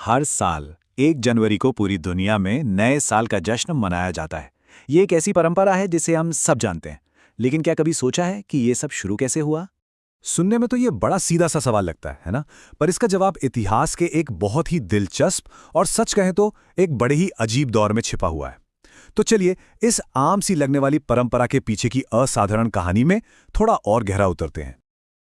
हर साल 1 जनवरी को पूरी दुनिया में नए साल का जश्न मनाया जाता है। ये एक ऐसी परंपरा है जिसे हम सब जानते हैं। लेकिन क्या कभी सोचा है कि ये सब शुरू कैसे हुआ? सुनने में तो ये बड़ा सीधा सा सवाल लगता है ना? पर इसका जवाब इतिहास के एक बहुत ही दिलचस्प और सच कहें तो एक बड़े ही अजीब दौर में छिपा हुआ है। तो चलिए इस आम सी लगने वाली परंपरा के पीछे की असाधारण कहानी में थोड़ा और गहरा उतरते हैं।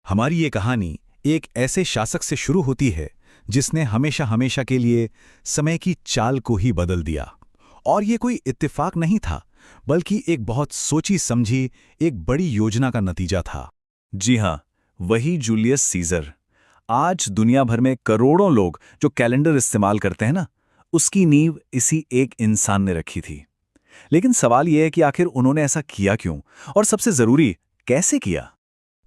हमारी ये कहानी एक ऐसे शासक से शुरू होती है जिसने हमेशा हमेशा के लिए समय की चाल को ही बदल दिया। और ये कोई इत्तेफाक नहीं था, बल्कि एक बहुत सोची समझी एक बड़ी योजना का नतीजा था। जी हाँ, वही जूलियस सीजर। आज दुनिया भर में करोड़ों लोग जो कैलेंडर इस्तेमाल करते हैं ना, उसकी नींव इसी एक इंसान ने रखी थी। लेकिन सवाल यह है कि आखिर उन्होंने ऐसा किया क्यों, और सबसे जरूरी, कैसे किया?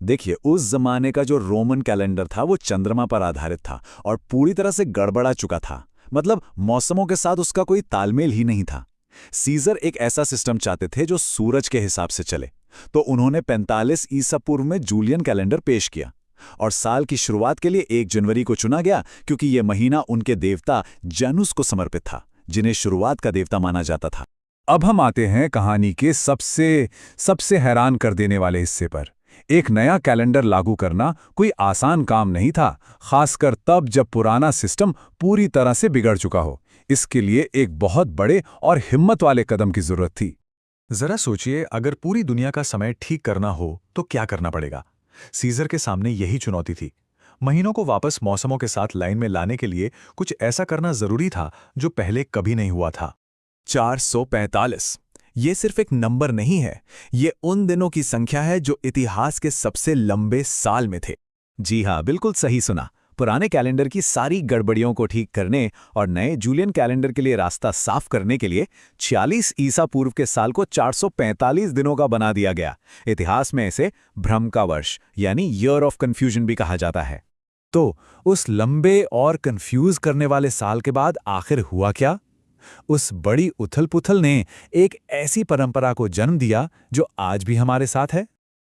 देखिए, उस जमाने का जो रोमन कैलेंडर था वो चंद्रमा पर आधारित था और पूरी तरह से गड़बड़ा चुका था। मतलब मौसमों के साथ उसका कोई तालमेल ही नहीं था। सीजर एक ऐसा सिस्टम चाहते थे जो सूरज के हिसाब से चले। तो उन्होंने 45 ईसा पूर्व में जूलियन कैलेंडर पेश किया और साल की शुरुआत के लिए 1 जनवरी को चुना गया, क्योंकि यह महीना उनके देवता जानूस को समर्पित था, जिन्हें शुरुआत का देवता माना जाता था। अब हम आते हैं कहानी के सबसे हैरान कर देने वाले हिस्से पर। एक नया कैलेंडर लागू करना कोई आसान काम नहीं था, खासकर तब जब पुराना सिस्टम पूरी तरह से बिगड़ चुका हो। इसके लिए एक बहुत बड़े और हिम्मत वाले कदम की जरूरत थी। जरा सोचिए, अगर पूरी दुनिया का समय ठीक करना हो तो क्या करना पड़ेगा? सीजर के सामने यही चुनौती थी। महीनों को वापस मौसमों के साथ लाइन में लाने के लिए कुछ ऐसा करना जरूरी था जो पहले कभी नहीं हुआ था। 445 ये सिर्फ एक नंबर नहीं है, ये उन दिनों की संख्या है जो इतिहास के सबसे लंबे साल में थे। जी हाँ, बिल्कुल सही सुना। पुराने कैलेंडर की सारी गड़बड़ियों को ठीक करने और नए जूलियन कैलेंडर के लिए रास्ता साफ करने के लिए 46 ईसा पूर्व के साल को 445 दिनों का बना दिया गया। इतिहास में इसे भ्रम का वर्ष यानी ईयर ऑफ कंफ्यूजन भी कहा जाता है। तो उस लंबे और कंफ्यूज करने वाले साल के बाद आखिर हुआ क्या? उस बड़ी उथल-पुथल ने एक ऐसी परंपरा को जन्म दिया जो आज भी हमारे साथ है।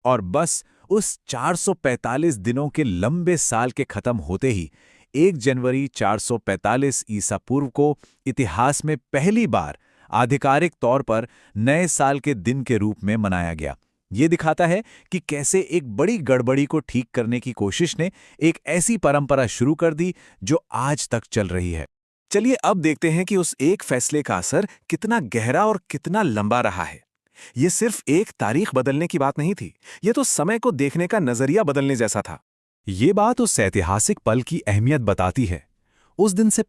और बस उस 445 दिनों के लंबे साल के खत्म होते ही 1 जनवरी 445 ईसा पूर्व को इतिहास में पहली बार आधिकारिक तौर पर नए साल के दिन के रूप में मनाया गया। ये दिखाता है कि कैसे एक बड़ी गड़बड़ी को ठीक करने की कोशिश ने एक ऐसी परंपरा शुरू कर दी जो आज तक चल रही है। चलिए अब देखते हैं कि उस एक फैसले का असर कितना गहरा और कितना लंबा रहा है। ये सिर्फ एक तारीख बदलने की बात नहीं थी, ये तो समय को देखने का नजरिया बदलने जैसा था। ये बात उस ऐतिहासिक पल की अहमियत बताती है। उस दिन से